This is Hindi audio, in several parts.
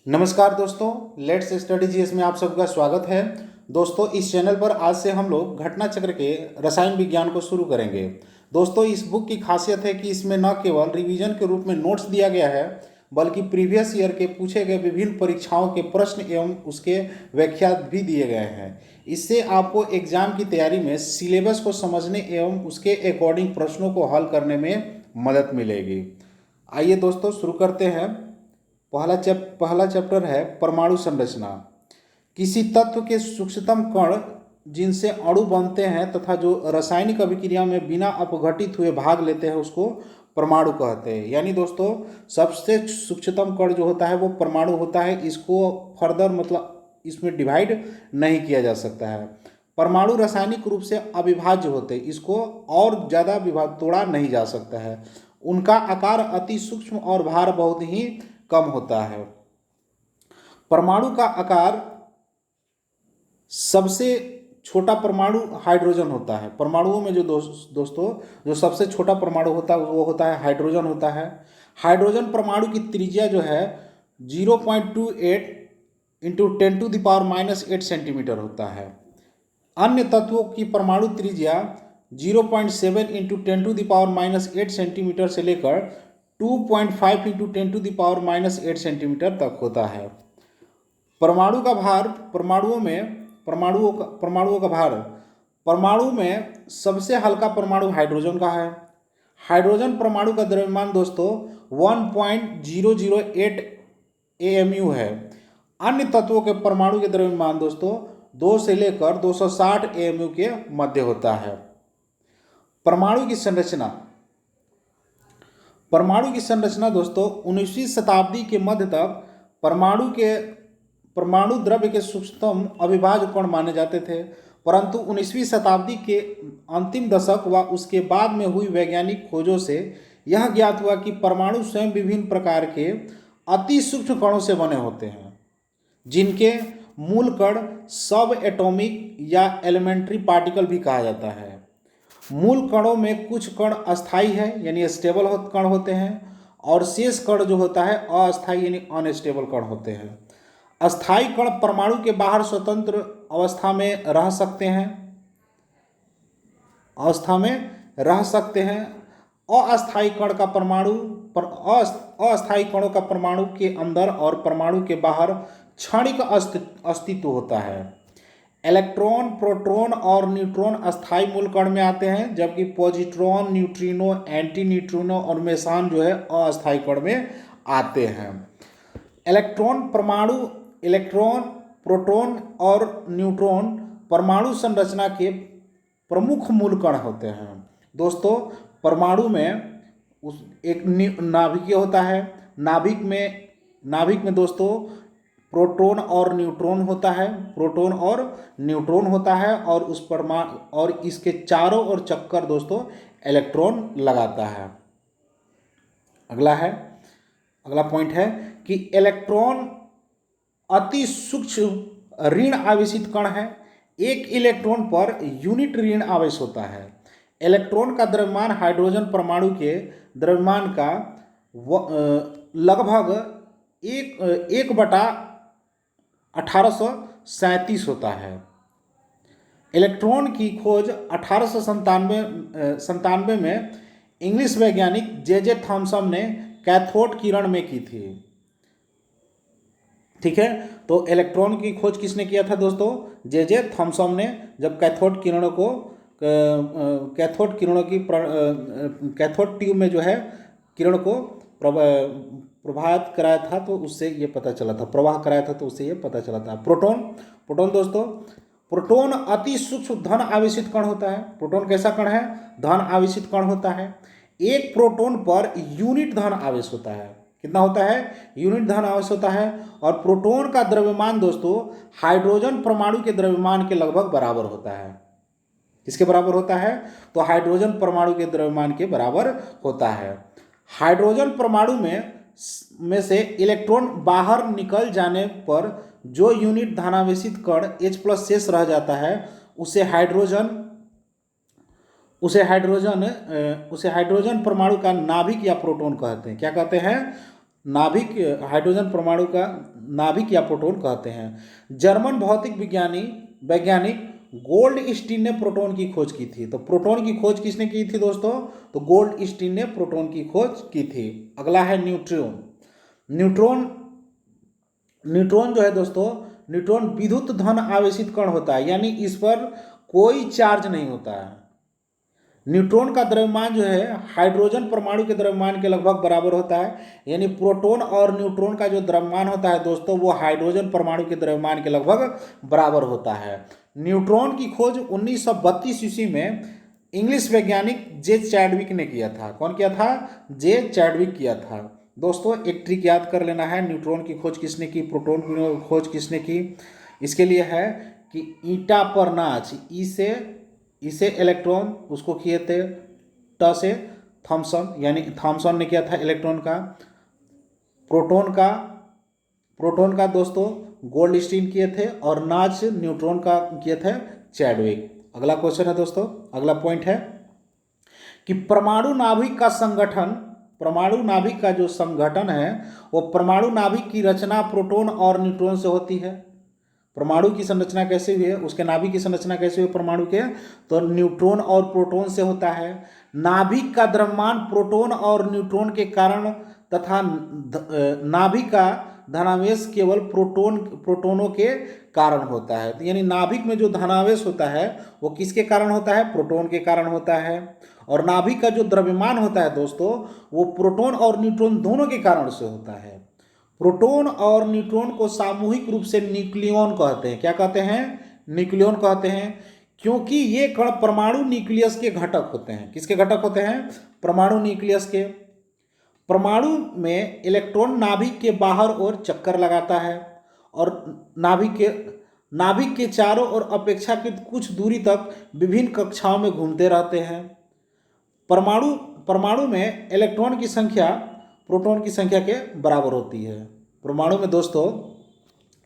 नमस्कार दोस्तों, लेट्स स्टडी जीएस में आप सबका स्वागत है। दोस्तों, इस चैनल पर आज से हम लोग घटना चक्र के रसायन विज्ञान को शुरू करेंगे। दोस्तों, इस बुक की खासियत है कि इसमें न केवल रिवीजन के रूप में नोट्स दिया गया है, बल्कि प्रीवियस ईयर के पूछे गए विभिन्न परीक्षाओं के प्रश्न एवं उसके व्याख्या भी दिए गए हैं। इससे आपको एग्जाम की तैयारी में सिलेबस को समझने एवं उसके अकॉर्डिंग प्रश्नों को हल करने में मदद मिलेगी। आइए दोस्तों, शुरू करते हैं। पहला चैप्टर है परमाणु संरचना। किसी तत्व के सूक्ष्मतम कण जिनसे अणु बनते हैं तथा जो रासायनिक अभिक्रिया में बिना अपघटित हुए भाग लेते हैं उसको परमाणु कहते हैं। यानी दोस्तों, सबसे सूक्ष्मतम कण जो होता है वो परमाणु होता है। इसको फर्दर मतलब इसमें डिवाइड नहीं किया जा सकता है। परमाणु रासायनिक रूप से अविभाज्य होते हैं, इसको और ज़्यादा विभाग तोड़ा नहीं जा सकता है। उनका आकार अति सूक्ष्म और भार बहुत ही कम होता है। परमाणु का आकार सबसे छोटा परमाणु हाइड्रोजन होता है। परमाणुओं में जो दोस्तों जो सबसे छोटा परमाणु होता है वो होता है हाइड्रोजन होता है। हाइड्रोजन परमाणु की त्रिज्या जो है 0.28 इंटू 10⁻⁻8 सेंटीमीटर होता है। अन्य तत्वों की परमाणु त्रिज्या 0.7 इंटू 10⁻⁻8 सेंटीमीटर से लेकर 2.5 इंटू 10⁻⁻8 सेंटीमीटर तक होता है। परमाणु का भार परमाणु में सबसे हल्का परमाणु हाइड्रोजन का है। हाइड्रोजन परमाणु का द्रव्यमान दोस्तों 1.008 AMU है। अन्य तत्वों के परमाणु के द्रव्यमान दोस्तों 2 से लेकर 260 AMU के मध्य होता है। परमाणु की संरचना दोस्तों 19वीं शताब्दी के मध्य तक परमाणु द्रव्य के सूक्ष्मतम अविभाज्य कण माने जाते थे, परंतु 19वीं शताब्दी के अंतिम दशक व उसके बाद में हुई वैज्ञानिक खोजों से यह ज्ञात हुआ कि परमाणु स्वयं विभिन्न प्रकार के अति सूक्ष्म कणों से बने होते हैं, जिनके मूल कण सब एटॉमिक या एलिमेंट्री पार्टिकल भी कहा जाता है। मूल कणों में कुछ कण अस्थायी है यानी स्टेबल कण होते हैं, और शेष कण जो होता है अस्थायी यानी अनस्टेबल कण होते हैं। अस्थायी कण परमाणु के बाहर स्वतंत्र अवस्था में रह सकते हैं अस्थायी कणों का परमाणु के अंदर और परमाणु के बाहर क्षणिक अस्तित्व होता है। इलेक्ट्रॉन, प्रोटॉन और न्यूट्रॉन अस्थायी मूल कण में आते हैं, जबकि पॉजिट्रॉन, न्यूट्रिनो, एंटी न्यूट्रिनो और मेसान जो है अस्थायी कण में आते हैं। इलेक्ट्रॉन, प्रोटॉन और न्यूट्रॉन परमाणु संरचना के प्रमुख मूल कण होते हैं। दोस्तों, परमाणु में एक नाभिकीय होता है। नाभिक में दोस्तों प्रोटॉन और न्यूट्रॉन होता है और और इसके चारों ओर चक्कर दोस्तों इलेक्ट्रॉन लगाता है। अगला पॉइंट है कि इलेक्ट्रॉन अति सूक्ष्म ऋण आवेशित कण है। एक इलेक्ट्रॉन पर यूनिट ऋण आवेश होता है। इलेक्ट्रॉन का द्रव्यमान हाइड्रोजन परमाणु के द्रव्यमान का लगभग 1/1837 होता है। इलेक्ट्रॉन की खोज 1897 में इंग्लिश वैज्ञानिक जे थॉमसन ने कैथोड किरण में की थी। ठीक है, तो इलेक्ट्रॉन की खोज किसने किया था दोस्तों? जे थॉमसन ने, जब कैथोड ट्यूब में जो है किरण को प्रवाह कराया था तो उससे ये पता चला था। प्रोटॉन दोस्तों, प्रोटॉन अति सूक्ष्म धन आवेशित कण होता है। प्रोटॉन कैसा कण है? धन आवेशित कण होता है। एक प्रोटॉन पर यूनिट धन आवेश होता है। कितना होता है? यूनिट धन आवेश होता है। और प्रोटॉन का द्रव्यमान दोस्तों हाइड्रोजन परमाणु के द्रव्यमान के लगभग बराबर होता है। किसके बराबर होता है? तो हाइड्रोजन परमाणु के द्रव्यमान के बराबर होता है। हाइड्रोजन परमाणु में से इलेक्ट्रॉन बाहर निकल जाने पर जो यूनिट धनावेशित कण H+ शेष रह जाता है उसे हाइड्रोजन परमाणु का नाभिक या प्रोटॉन कहते हैं। क्या कहते हैं? नाभिक हाइड्रोजन परमाणु का नाभिक या प्रोटॉन कहते हैं। जर्मन भौतिक वैज्ञानिक गोल्डस्टीन ने प्रोटॉन की खोज की थी। तो प्रोटॉन की खोज किसने की थी दोस्तों? तो गोल्डस्टीन ने प्रोटॉन की खोज की थी। अगला है न्यूट्रॉन। न्यूट्रॉन न्यूट्रॉन जो है दोस्तों, न्यूट्रॉन विद्युत धन आवेशित कण होता है, यानी इस पर कोई चार्ज नहीं होता है। न्यूट्रॉन का द्रव्यमान जो है हाइड्रोजन परमाणु के द्रव्यमान के लगभग बराबर होता है, यानी प्रोटॉन और न्यूट्रॉन का जो द्रव्यमान होता है दोस्तों, वो हाइड्रोजन परमाणु के द्रव्यमान के लगभग बराबर होता है। न्यूट्रॉन की खोज 1932 ईस्वी में इंग्लिश वैज्ञानिक जे चैडविक ने किया था। कौन किया था? जे चैडविक किया था। दोस्तों एक ट्रिक याद कर लेना है, न्यूट्रॉन की खोज किसने की, प्रोटॉन की खोज किसने की। इसके लिए है कि ईटा पर नाच, ई से इलेक्ट्रॉन उसको किए थे, ट से थॉमसन, यानी थॉमसन ने किया था इलेक्ट्रॉन का। प्रोटॉन का दोस्तों गोल्डस्टीन किए थे, और नाच न्यूट्रॉन का किए थे चैडविक। अगला क्वेश्चन है दोस्तों, अगला पॉइंट है कि परमाणु नाभिक का जो संगठन है वो परमाणु नाभिक की रचना प्रोटॉन और न्यूट्रॉन से होती है। परमाणु की संरचना कैसे हुई है, उसके नाभिक की संरचना कैसे हुई परमाणु के, तो न्यूट्रॉन और प्रोटॉन से होता है। नाभिक का द्रव्यमान प्रोटॉन और न्यूट्रॉन के कारण तथा नाभिक का धनावेश केवल प्रोटोनों के कारण होता है। तो यानी नाभिक में जो धनावेश होता है वो किसके कारण होता है? प्रोटॉन के कारण होता है। और नाभिक का जो द्रव्यमान होता है दोस्तों, वो प्रोटॉन और न्यूट्रॉन दोनों के कारण से होता है। प्रोटॉन और न्यूट्रॉन को सामूहिक रूप से न्यूक्लियॉन कहते हैं। क्या कहते हैं? न्यूक्लियॉन कहते हैं, क्योंकि ये कण परमाणु न्यूक्लियस के घटक होते हैं। किसके घटक होते हैं? परमाणु न्यूक्लियस के। परमाणु में इलेक्ट्रॉन नाभिक के बाहर ओर चक्कर लगाता है और नाभिक के चारों ओर अपेक्षाकृत कुछ दूरी तक विभिन्न कक्षाओं में घूमते रहते हैं। परमाणु में इलेक्ट्रॉन की संख्या प्रोटॉन की संख्या के बराबर होती है। परमाणु में दोस्तों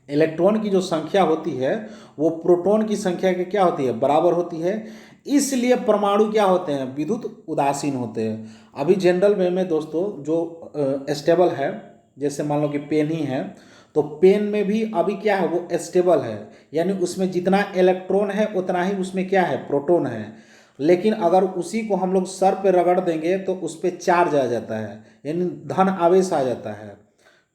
इलेक्ट्रॉन की जो संख्या होती है वो प्रोटॉन की संख्या के क्या होती है? बराबर होती है। इसलिए परमाणु क्या होते हैं? विद्युत उदासीन होते हैं। अभी जनरल वे में दोस्तों जो स्टेबल है, जैसे मान लो कि पेन ही है, तो पेन में भी अभी क्या है? वो स्टेबल है, यानी उसमें जितना इलेक्ट्रॉन है उतना ही उसमें क्या है? प्रोटॉन है। लेकिन अगर उसी को हम लोग सर पे रगड़ देंगे तो उस पर चार्ज आ जाता है, यानी धन आवेश आ जाता है।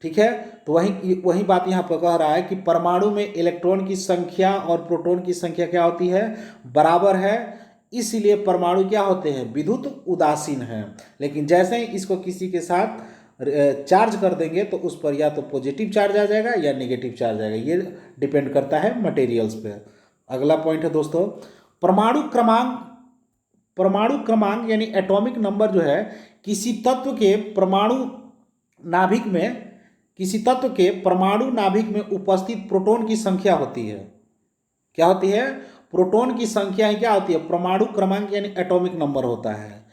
ठीक है, तो वही बात यहाँ पर कह रहा है कि परमाणु में इलेक्ट्रॉन की संख्या और प्रोटॉन की संख्या क्या होती है? बराबर है। इसलिए परमाणु क्या होते हैं? विद्युत उदासीन है। लेकिन जैसे ही इसको किसी के साथ चार्ज कर देंगे तो उस पर या तो पॉजिटिव चार्ज आ जाएगा या नेगेटिव चार्ज आएगा। ये डिपेंड करता है मटेरियल्स पे। अगला पॉइंट है दोस्तों, परमाणु क्रमांक यानी एटॉमिक नंबर जो है किसी तत्व के परमाणु नाभिक में उपस्थित प्रोटॉन की संख्या होती है। क्या होती है? प्रोटॉन की संख्या ही क्या होती है? परमाणु क्रमांक यानी एटॉमिक नंबर होता है।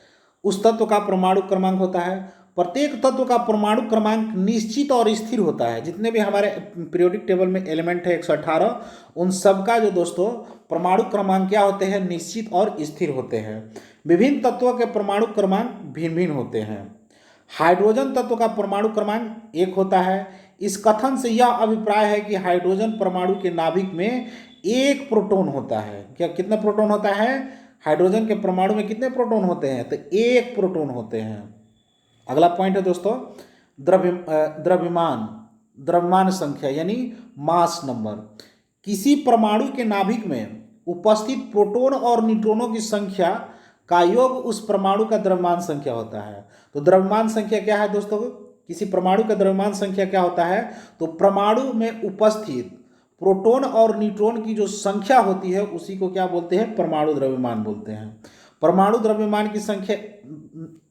उस तत्व का परमाणु क्रमांक होता है। प्रत्येक तत्व का परमाणु क्रमांक निश्चित और स्थिर होता है। जितने भी हमारे पीरियोडिक टेबल में एलिमेंट है 118, उन सब का जो दोस्तों परमाणु क्रमांक क्या होते हैं? निश्चित और स्थिर होते हैं। विभिन्न तत्वों के परमाणु क्रमांक भिन्न भिन्न होते हैं। हाइड्रोजन तत्व का परमाणु क्रमांक 1 होता है। इस कथन से यह अभिप्राय है कि हाइड्रोजन परमाणु के नाभिक में 1 प्रोटॉन होता है। क्या कितने प्रोटॉन होता है? हाइड्रोजन के परमाणु में कितने प्रोटॉन होते हैं? तो 1 प्रोटॉन होते हैं। अगला पॉइंट है दोस्तों, द्रव्यमान संख्या यानी मास नंबर। किसी परमाणु के नाभिक में उपस्थित प्रोटॉन और न्यूट्रॉनों की संख्या का योग उस परमाणु का द्रव्यमान संख्या होता है। तो द्रव्यमान संख्या क्या है दोस्तों? किसी परमाणु का द्रव्यमान संख्या क्या होता है? तो परमाणु में उपस्थित प्रोटॉन और न्यूट्रॉन की जो संख्या होती है उसी को क्या बोलते हैं? परमाणु द्रव्यमान बोलते हैं। परमाणु द्रव्यमान की संख्या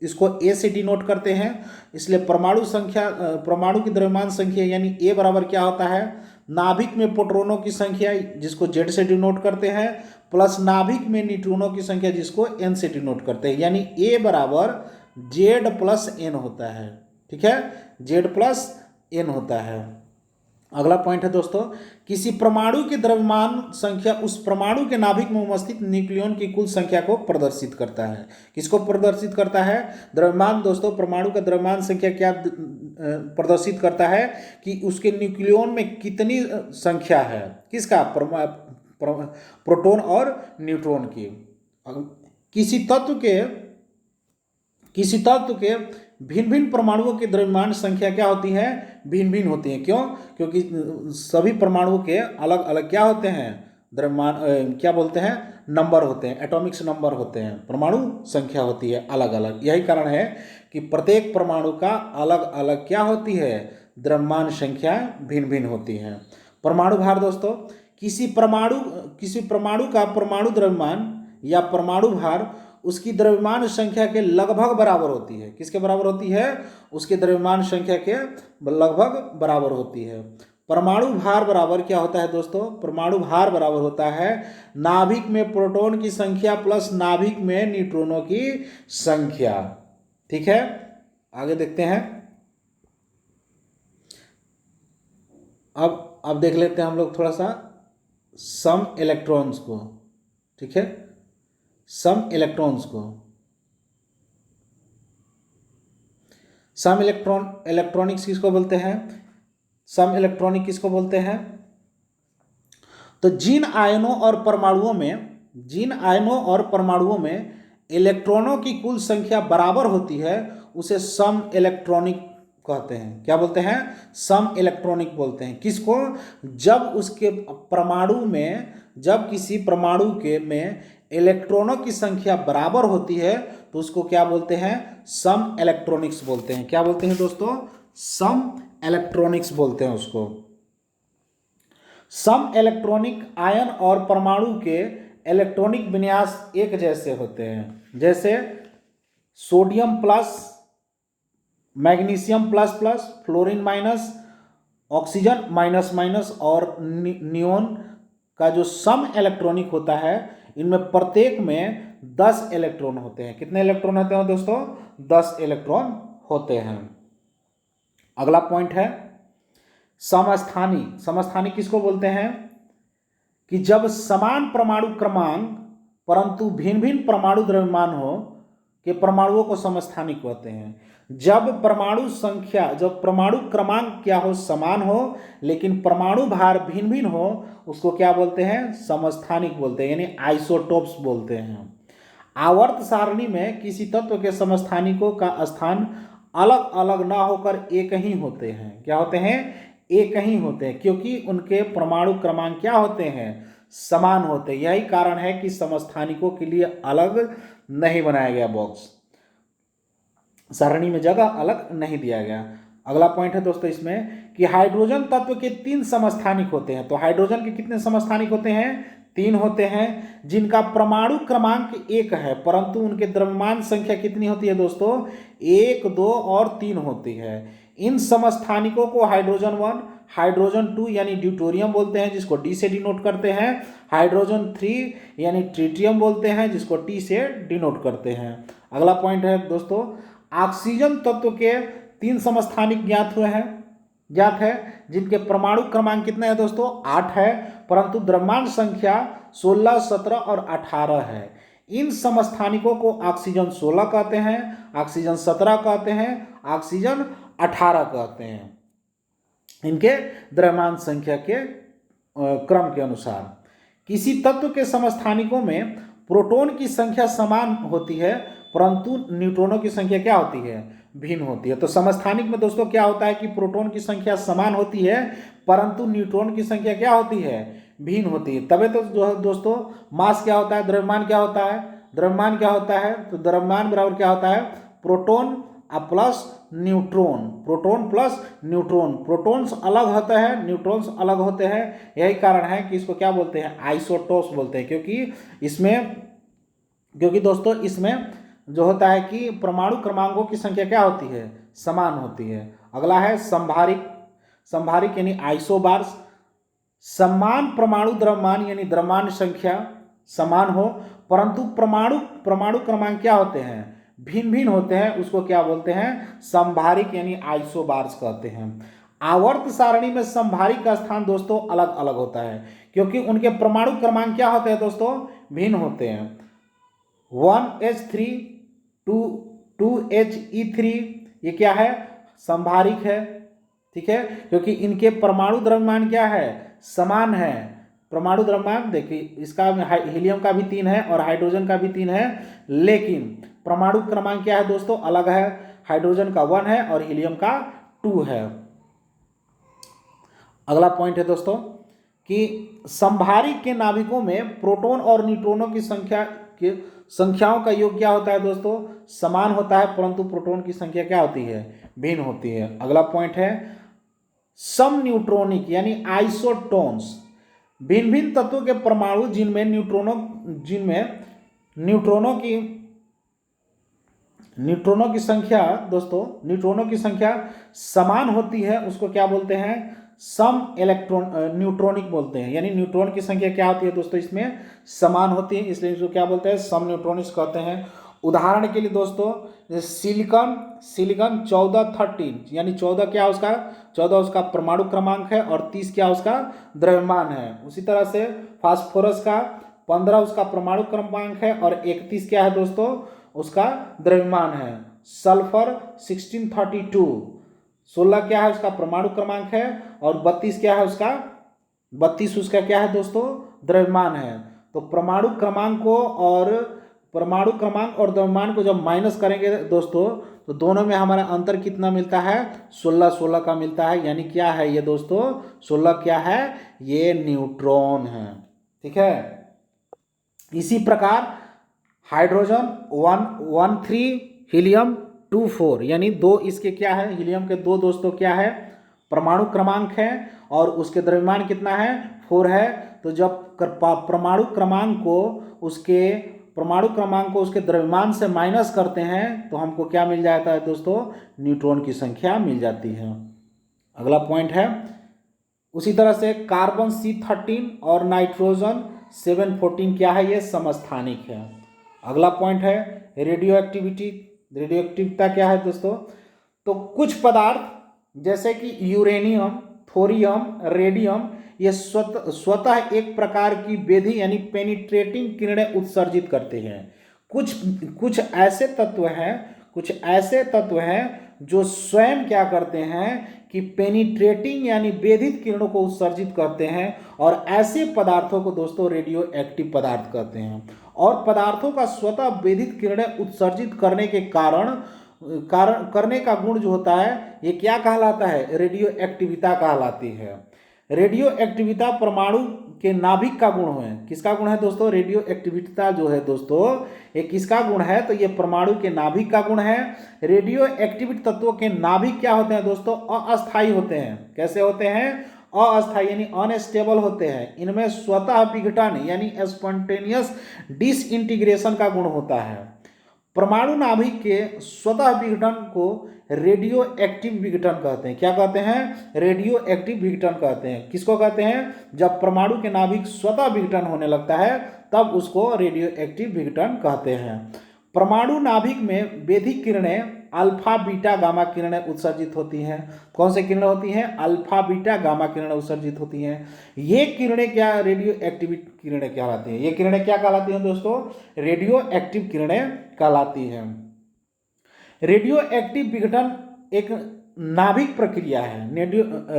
इसको ए से डिनोट करते हैं, इसलिए परमाणु की द्रव्यमान संख्या यानी ए बराबर क्या होता है? नाभिक में प्रोटॉनों की संख्या जिसको जेड से डिनोट करते हैं प्लस नाभिक में न्यूट्रॉनों की संख्या जिसको एन से डिनोट करते हैं, यानी ए बराबर जेड प्लस एन होता है। ठीक है, जेड प्लस एन होता है। अगला पॉइंट है दोस्तों, किसी परमाणु की द्रव्यमान संख्या उस परमाणु के नाभिक में उपस्थित न्यूक्लियन की कुल संख्या को प्रदर्शित करता है। किसको प्रदर्शित करता है? द्रव्यमान। दोस्तों परमाणु का द्रव्यमान संख्या क्या प्रदर्शित करता है कि उसके न्यूक्लियन में कितनी संख्या है, किसका? प्रोटॉन और न्यूट्रॉन की। किसी तत्व के भिन्न भिन्न परमाणुओं की द्रव्यमान संख्या क्या होती है? भिन्न भिन्न होती है। क्यों? क्योंकि सभी परमाणुओं के अलग अलग क्या होते हैं? द्रव्यमान क्या बोलते हैं? नंबर होते हैं, एटॉमिक्स नंबर होते हैं, परमाणु संख्या होती है अलग अलग। यही कारण है कि प्रत्येक परमाणु का अलग अलग क्या होती है? द्रव्यमान संख्या भिन्न भिन्न होती है। परमाणु भार दोस्तों, किसी परमाणु का परमाणु द्रव्यमान या परमाणु भार उसकी द्रव्यमान संख्या के लगभग बराबर होती है। किसके बराबर होती है? उसके द्रव्यमान संख्या के लगभग बराबर होती है। परमाणु भार बराबर क्या होता है दोस्तों? परमाणु भार बराबर होता है नाभिक में प्रोटॉन की संख्या प्लस नाभिक में न्यूट्रॉनों की संख्या। ठीक है, आगे देखते हैं। अब देख लेते हैं हम लोग थोड़ा सा सम इलेक्ट्रॉन्स को। ठीक है, सम इलेक्ट्रॉनिक्स किसको बोलते हैं? सम इलेक्ट्रॉनिक किसको बोलते हैं? तो जिन आयनों और परमाणुओं में इलेक्ट्रॉनों की कुल संख्या बराबर होती है उसे सम इलेक्ट्रॉनिक कहते हैं। क्या बोलते हैं? सम इलेक्ट्रॉनिक बोलते हैं। किसको? जब किसी परमाणु में इलेक्ट्रॉनों की संख्या बराबर होती है तो उसको क्या बोलते हैं? सम इलेक्ट्रॉनिक्स बोलते हैं। क्या बोलते हैं दोस्तों? सम इलेक्ट्रॉनिक्स बोलते हैं उसको। सम इलेक्ट्रॉनिक आयन और परमाणु के इलेक्ट्रॉनिक विन्यास एक जैसे होते हैं। जैसे sodium plus, magnesium plus plus, fluorine minus, oxygen minus minus और नियोन का जो सम इलेक्ट्रॉनिक होता है, इनमें प्रत्येक में 10 इलेक्ट्रॉन होते हैं। कितने इलेक्ट्रॉन होते हैं दोस्तों? 10 इलेक्ट्रॉन होते हैं। अगला पॉइंट है समस्थानी। समस्थानी किसको बोलते हैं? कि जब समान परमाणु क्रमांक परंतु भिन्न भिन्न परमाणु द्रव्यमान हो के परमाणुओं को समस्थानिक कहते हैं। जब परमाणु क्रमांक क्या हो? समान हो, लेकिन परमाणु भार भिन्न भिन्न हो, उसको क्या बोलते हैं? समस्थानिक बोलते हैं, यानी आइसोटोप्स बोलते हैं। आवर्त सारणी में किसी तत्व के समस्थानिकों का स्थान अलग अलग ना होकर एक ही होते हैं। क्या होते हैं? एक ही होते हैं, क्योंकि उनके परमाणु क्रमांक क्या होते हैं? समान होते हैं। यही कारण है कि समस्थानिकों के लिए अलग नहीं बनाया गया बॉक्स, सारणी में जगह अलग नहीं दिया गया। अगला पॉइंट है दोस्तों इसमें कि हाइड्रोजन तत्व के 3 समस्थानिक होते हैं। तो हाइड्रोजन के कितने समस्थानिक होते हैं? 3 होते हैं, जिनका परमाणु क्रमांक 1 है, परंतु उनके द्रव्यमान संख्या कितनी होती है दोस्तों? 1, 2 और 3 होती है। इन समस्थानिकों को हाइड्रोजन 1, हाइड्रोजन 2 यानी ड्यूटेरियम बोलते हैं, जिसको डी से डिनोट करते हैं। हाइड्रोजन 3 यानी ट्रिटियम बोलते हैं, जिसको टी से डिनोट करते हैं। अगला पॉइंट है दोस्तों, ऑक्सीजन तत्व के 3 समस्थानिक ज्ञात है, जिनके परमाणु क्रमांक कितने हैं दोस्तों? 8 है, परंतु द्रव्यमान संख्या 16, 17 और 18 है। इन समस्थानिकों को ऑक्सीजन 16 कहते हैं, ऑक्सीजन 17 कहते हैं, ऑक्सीजन 18 कहते हैं, इनके द्रव्यमान संख्या के क्रम के अनुसार। किसी तत्व के समस्थानिकों में प्रोटॉन की संख्या समान होती है, परंतु न्यूट्रॉनों की संख्या क्या होती है? भिन्न होती है। तो समस्थानिक में दोस्तों क्या होता है कि प्रोटॉन की संख्या समान होती है, परंतु न्यूट्रॉन की संख्या क्या होती है? भिन्न होती है। तबे तो जो है दोस्तों मास क्या होता है? द्रव्यमान क्या होता है? तो द्रव्यमान बराबर क्या होता है? Proton plus neutron. प्रोटॉन्स अलग होते हैं, न्यूट्रॉन्स अलग होते हैं। यही कारण है कि इसको क्या बोलते हैं? आइसोटोप्स बोलते हैं, क्योंकि दोस्तों इसमें जो होता है कि परमाणु क्रमांकों की संख्या क्या होती है? समान होती है। अगला है संभारिक यानी आइसोबार्स। समान परमाणु द्रव्यमान यानी द्रव्यमान संख्या समान हो, परंतु परमाणु क्रमांक क्या होते हैं? भिन्न भिन्न होते हैं, उसको क्या बोलते हैं? संभारिक यानी आइसोबार्स कहते हैं। आवर्त सारणी में संभारी का स्थान दोस्तों अलग अलग होता है, क्योंकि उनके परमाणु क्रमांक क्या होते हैं दोस्तों, भिन्न होते हैं। 1h3 2He3 ये क्या है, संभारिक है, ठीक है, क्योंकि इनके परमाणु द्रव्यमान क्या है, समान है। परमाणु द्रव्यमान देखिए, इसका हीलियम का भी 3 है और हाइड्रोजन का भी 3 है, लेकिन परमाणु क्रमांक क्या है दोस्तों, अलग है। हाइड्रोजन का 1 है और हीलियम का 2 है। अगला पॉइंट है दोस्तों कि संभारिक के नाभिकों में प्रोटॉन और न्यूट्रॉनों की संख्याओं का योग क्या होता है दोस्तों, समान होता है, परंतु प्रोटॉन की संख्या क्या होती है, भिन्न होती है। अगला पॉइंट है सम न्यूट्रॉनिक यानी आइसोटोन्स, भिन्न भिन्न तत्वों के परमाणु जिनमें न्यूट्रॉनों की संख्या दोस्तों, न्यूट्रॉनों की संख्या समान होती है, उसको क्या बोलते हैं, सम न्यूट्रॉनिक बोलते हैं। यानी न्यूट्रॉन की संख्या क्या होती है दोस्तों, इसमें समान होती है, इसलिए इसको क्या बोलते हैं, सम न्यूट्रॉनिक्स कहते हैं। उदाहरण के लिए दोस्तों सिलिकॉन 1413 यानी 14 क्या उसका, 14 उसका परमाणु क्रमांक है और 30 क्या उसका द्रव्यमान है। उसी तरह से फास्फोरस का 15 उसका परमाणु क्रमांक है और 31 क्या है दोस्तों, उसका द्रव्यमान है। सल्फर 16 क्या है उसका परमाणु क्रमांक है और 32 क्या है उसका, 32 उसका क्या है दोस्तों, द्रव्यमान है। तो परमाणु क्रमांक और द्रव्यमान को जब माइनस करेंगे दोस्तों, तो दोनों में हमारा अंतर कितना मिलता है, 16 का मिलता है। यानी क्या है ये दोस्तों, 16 क्या है, ये न्यूट्रॉन है, ठीक है। इसी प्रकार हाइड्रोजन 113 हीलियम 24 यानी 2 इसके क्या है, हीलियम के 2 दोस्तों क्या है, परमाणु क्रमांक है और उसके द्रव्यमान कितना है, 4 है। तो जब परमाणु क्रमांक को उसके द्रव्यमान से माइनस करते हैं तो हमको क्या मिल जाता है दोस्तों, न्यूट्रॉन की संख्या मिल जाती है। अगला पॉइंट है उसी तरह से कार्बन C13 और नाइट्रोजन 714 क्या है, ये समस्थानिक है। अगला पॉइंट है रेडियोएक्टिविता क्या है दोस्तों, तो कुछ पदार्थ जैसे कि यूरेनियम, थोरियम, रेडियम ये स्वतः एक प्रकार की वेधी यानी पेनिट्रेटिंग किरणें उत्सर्जित करते हैं। कुछ ऐसे तत्व हैं जो स्वयं क्या करते हैं कि पेनिट्रेटिंग यानी वेधित किरणों को उत्सर्जित करते हैं, और ऐसे पदार्थों को दोस्तों रेडियो एक्टिव पदार्थ कहते हैं। और पदार्थों का स्वतः वेधित किरणें उत्सर्जित करने के करने का गुण जो होता है, ये क्या कहलाता है, रेडियो एक्टिविता कहलाती है। रेडियो एक्टिविता परमाणु के नाभिक का गुण है। किसका गुण है दोस्तों, रेडियो एक्टिविता जो है दोस्तों ये किसका गुण है, तो ये परमाणु के नाभिक का गुण है। रेडियो एक्टिव तत्वों के नाभिक क्या होते हैं दोस्तों, अस्थायी होते हैं। कैसे होते हैं, अस्थायी यानी अनस्टेबल होते हैं। इनमें स्वतः विघटन यानी स्पॉन्टेनियस डिसइंटीग्रेशन का गुण होता है। परमाणु नाभिक के स्वतः विघटन को रेडियो एक्टिव विघटन कहते हैं। क्या कहते हैं, रेडियो एक्टिव विघटन कहते हैं। किसको कहते हैं, जब परमाणु के नाभिक स्वतः विघटन होने लगता है तब उसको रेडियो एक्टिव विघटन कहते हैं। परमाणु नाभिक में वेधिक किरणें अल्फा बीटा गामा किरणें उत्सर्जित होती हैं। कौन से किरणें होती हैं, अल्फा बीटा गामा किरणें उत्सर्जित होती हैं। ये किरणें क्या रेडियो एक्टिव किरणें कहलाती हैं। ये किरणें क्या कहलाती हैं दोस्तों, रेडियो एक्टिव किरणें कहलाती हैं। रेडियो एक्टिव विघटन एक नाभिक प्रक्रिया है।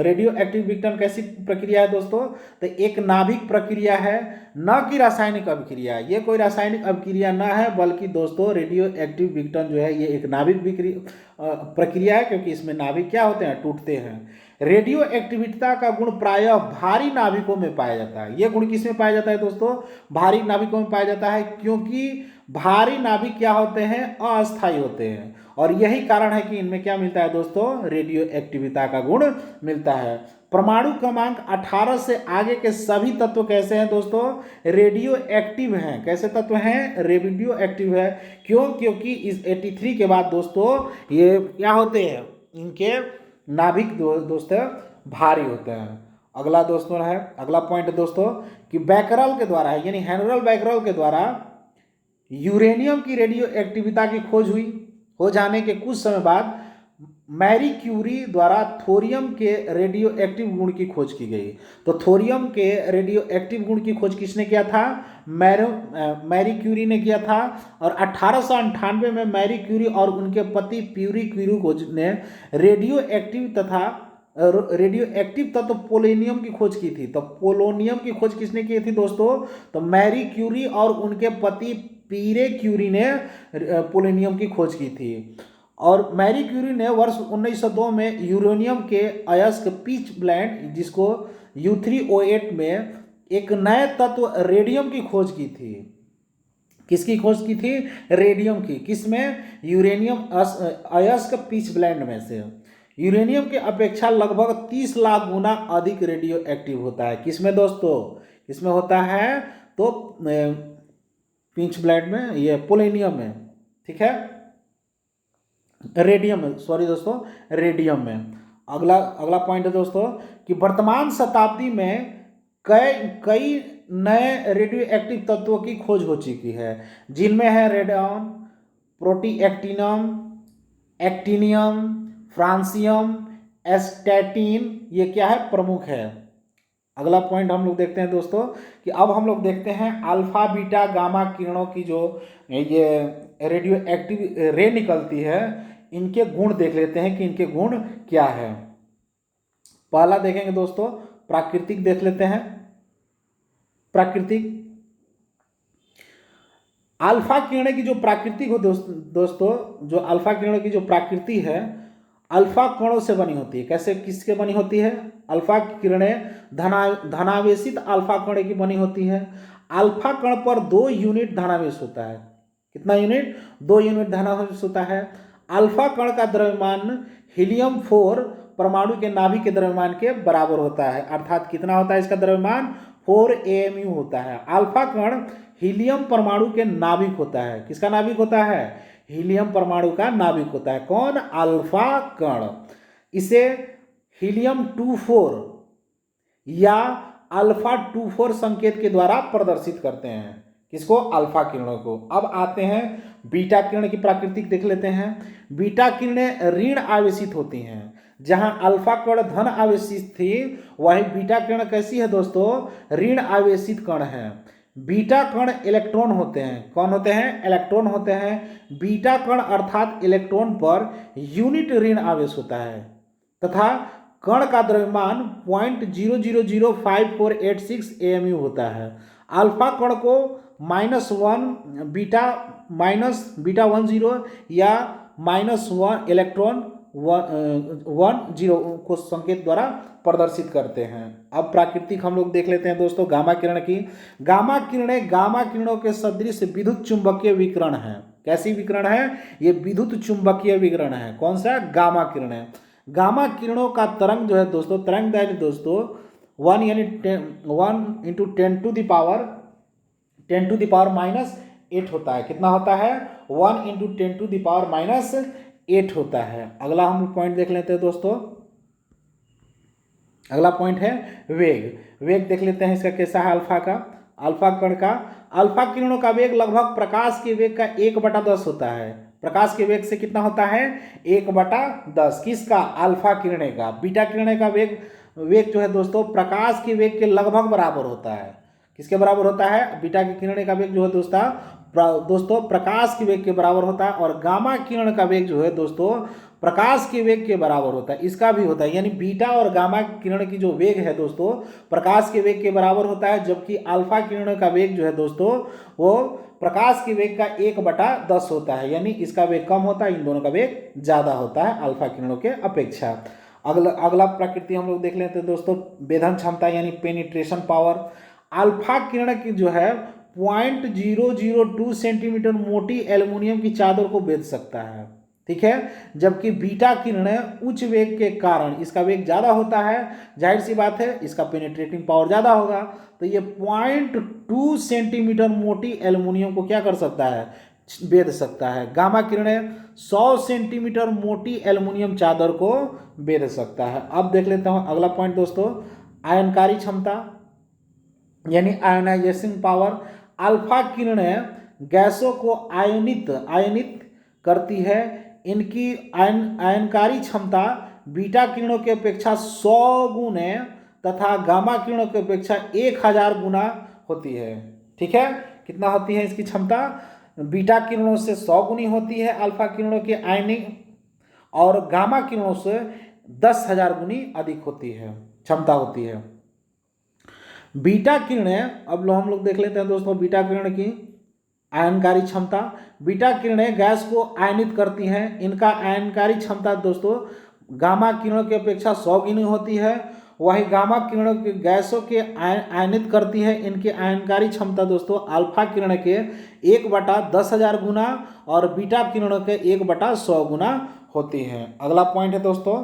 रेडियो एक्टिव विघटन कैसी प्रक्रिया है दोस्तों, तो एक नाभिक प्रक्रिया है, न कि रासायनिक अभिक्रिया। ये कोई रासायनिक अभिक्रिया न है, बल्कि दोस्तों रेडियो एक्टिव विघटन जो है ये एक नाभिक प्रक्रिया है, क्योंकि इसमें नाभिक क्या होते हैं, टूटते हैं। रेडियो एक्टिविटी का गुण प्रायः भारी नाभिकों में पाया जाता है। ये गुण किसमें पाया जाता है दोस्तों, भारी नाभिकों में पाया जाता है, क्योंकि भारी नाभिक क्या होते हैं, अस्थायी होते हैं। और यही कारण है कि इनमें क्या मिलता है दोस्तों, रेडियो एक्टिविटी का गुण मिलता है। परमाणु क्रमांक 18 से आगे के सभी तत्व कैसे हैं दोस्तों, रेडियो एक्टिव हैं। कैसे तत्व हैं, रेडियो एक्टिव है। क्यों, क्योंकि इस 83 के बाद दोस्तों ये क्या होते हैं, इनके नाभिक दोस्तों भारी होते हैं। अगला पॉइंट है दोस्तों कि बैकरल के द्वारा यानी हेनरी बैकरल के द्वारा यूरेनियम की रेडियो एक्टिविटी की खोज हुई। हो जाने के कुछ समय बाद मैरी क्यूरी द्वारा थोरियम के रेडियो एक्टिव गुण की खोज की गई। तो थोरियम के रेडियो एक्टिव गुण की खोज किसने किया था? मैरी क्यूरी ने किया था। और 1898 में मैरी क्यूरी और उनके पति प्यूरी क्यूरी ने रेडियो एक्टिव तत्व पोलोनियम की खोज की थी। तो पोलोनियम की खोज किसने की थी दोस्तों? तो मैरी क्यूरी और उनके पति पीरे क्यूरी ने पोलोनियम की खोज की थी। और मैरी क्यूरी ने वर्ष 1902 में यूरेनियम के अयस्क पिच ब्लेंड, जिसको U3O8 में एक नए तत्व रेडियम की खोज की थी। किसकी खोज की थी? रेडियम की। किसमें? यूरेनियम अयस्क पिच ब्लेंड में से। यूरेनियम के अपेक्षा लगभग 30 लाख गुना अधिक रेडियो एक्टिव होता है। किसमें दोस्तों? किसमें होता है? तो पिच ब्लेंड में, ये पोलोनियम में, ठीक है, रेडियम में, सॉरी दोस्तों, रेडियम में। अगला पॉइंट है दोस्तों कि वर्तमान शताब्दी में कई नए रेडियो एक्टिव तत्वों की खोज हो चुकी है, जिनमें है रेडॉन, प्रोटीएक्टिनम, एक्टिनियम, फ्रांसियम, एस्टैटिन। ये क्या है? प्रमुख है। अगला पॉइंट हम लोग देखते हैं दोस्तों कि अब हम लोग देखते हैं अल्फा बीटा गामा किरणों की जो ये रेडियो एक्टिव रे निकलती है, इनके गुण देख लेते हैं कि इनके गुण क्या है। पहला देखेंगे दोस्तों, प्राकृतिक देख लेते हैं। प्राकृतिक अल्फा किरणें की जो प्राकृतिक हो दोस्तों, जो अल्फा किरणों की जो प्राकृति है, अल्फा कणों से बनी होती है। कैसे, किसके बनी होती है? अल्फा किरणें धनावेशित अल्फा कण की बनी होती है। अल्फा कण पर 2 यूनिट धनावेश होता है। कितना यूनिट? 2 यूनिट धनावेश होता है। अल्फा कण का द्रव्यमान हीलियम 4 परमाणु के नाभिक के द्रव्यमान के बराबर होता है। अर्थात कितना होता है इसका द्रव्यमान? 4 AMU होता है। अल्फा कण हीलियम परमाणु के नाभिक होता है। किसका नाभिक होता है? हीलियम परमाणु का नाभिक होता है। कौन? अल्फा कण। इसे हीलियम 24 या अल्फा 24 संकेत के द्वारा प्रदर्शित करते हैं। किसको? अल्फा किरणों को। अब आते हैं बीटा किरण की प्राकृतिक देख लेते हैं। बीटा किरणें ऋण आवेशित होती हैं। जहां अल्फा कण धन आवेशित थी, वहीं बीटा किरण कैसी है दोस्तों? ऋण आवेशित कण है। बीटा कण इलेक्ट्रॉन होते हैं। कौन होते हैं? इलेक्ट्रॉन होते हैं। बीटा कण अर्थात इलेक्ट्रॉन पर यूनिट ऋण आवेश होता है तथा कण का द्रव्यमान 0.000548 AMU होता है। अल्फा कण को -1 बीटा 10 या -1 इलेक्ट्रॉन 10 को संकेत द्वारा प्रदर्शित करते हैं। अब प्राकृतिक हम लोग देख लेते हैं दोस्तों गामा किरण की। गामा किरणें गामा किरणों के सदृश विद्युत चुंबकीय विकिरण है। कैसी विकिरण है? ये विद्युत चुंबकीय विकिरण है। कौन सा? गामा किरणें। गामा किरणों का तरंग जो है दोस्तों, तरंग दैर्घ्य दोस्तों 1 यानी 1 × 10 टू द पावर -8 होता है। कितना होता है? 1 × 10 टू द पावर -8 होता है। अगला हम पॉइंट देख लेते हैं दोस्तों। अगला पॉइंट है वेग। वेग देख लेते हैं इसका कैसा है अल्फा का। अल्फा कण का अल्फा किरणों का वेग लगभग प्रकाश के वेग का 1/10 होता है। प्रकाश के वेग से कितना होता है? 1/10। किसका? अल्फा किरणें का। बीटा किरणें का वेग जो है दोस्तों, प्रकाश के वेग के लगभग बराबर होता है। किसके बराबर होता है? बीटा की किरणें का वेग जो है दोस्तों प्रकाश के वेग के बराबर होता है। और गामा किरण का वेग जो है दोस्तों प्रकाश के वेग के बराबर होता है। इसका भी होता है, यानी बीटा और गामा किरण की जो वेग है दोस्तों प्रकाश के वेग के बराबर होता है, जबकि अल्फा किरण का वेग जो है दोस्तों वो प्रकाश के वेग का 1/10 होता है। यानी इसका वेग कम होता है, इन दोनों का वेग ज्यादा होता है अल्फा किरणों के अपेक्षा। अगला प्रकृति हम लोग देख लेते हैं दोस्तों, वेधन क्षमता यानी पेनिट्रेशन पावर। अल्फा किरण की जो है 0.002 सेंटीमीटर मोटी एल्युमिनियम की चादर को भेद सकता है। ठीक है, जबकि बीटा किरणें उच्च वेग के कारण, इसका वेग ज्यादा होता है, जाहिर सी बात है इसका पेनिट्रेटिंग पावर ज्यादा होगा, तो ये 0.2 सेंटीमीटर मोटी एल्युमिनियम को क्या कर सकता है? भेद सकता है। गामा किरणें 100 सेंटीमीटर मोटी एल्युमिनियम चादर को भेद सकता है। अब देख लेता हूं अगला पॉइंट दोस्तों, आयनकारी क्षमता यानी आयोनाइजेशन पावर। अल्फा किरणें गैसों को आयनित करती है इनकी आयनकारी क्षमता बीटा किरणों की अपेक्षा 100 गुने तथा गामा किरणों की अपेक्षा 1000 गुना होती है। ठीक है, कितना होती है इसकी क्षमता? बीटा किरणों से 100 गुनी होती है अल्फा किरणों की आयनिक, और गामा किरणों से 10,000 गुनी अधिक होती है, क्षमता होती है। बीटा किरणें, अब हम लोग देख लेते हैं दोस्तों बीटा किरण की आयनकारी क्षमता। बीटा किरणें गैस को आयनित करती हैं, इनका आयनकारी क्षमता दोस्तों गामा किरणों की अपेक्षा 100 गुनी होती है। वही गामा किरणों के गैसों के आयनित करती है, इनकी आयनकारी क्षमता दोस्तों अल्फा किरण के 1/10,000 गुना और बीटा किरणों के 1/100 गुना होती है। अगला पॉइंट है दोस्तों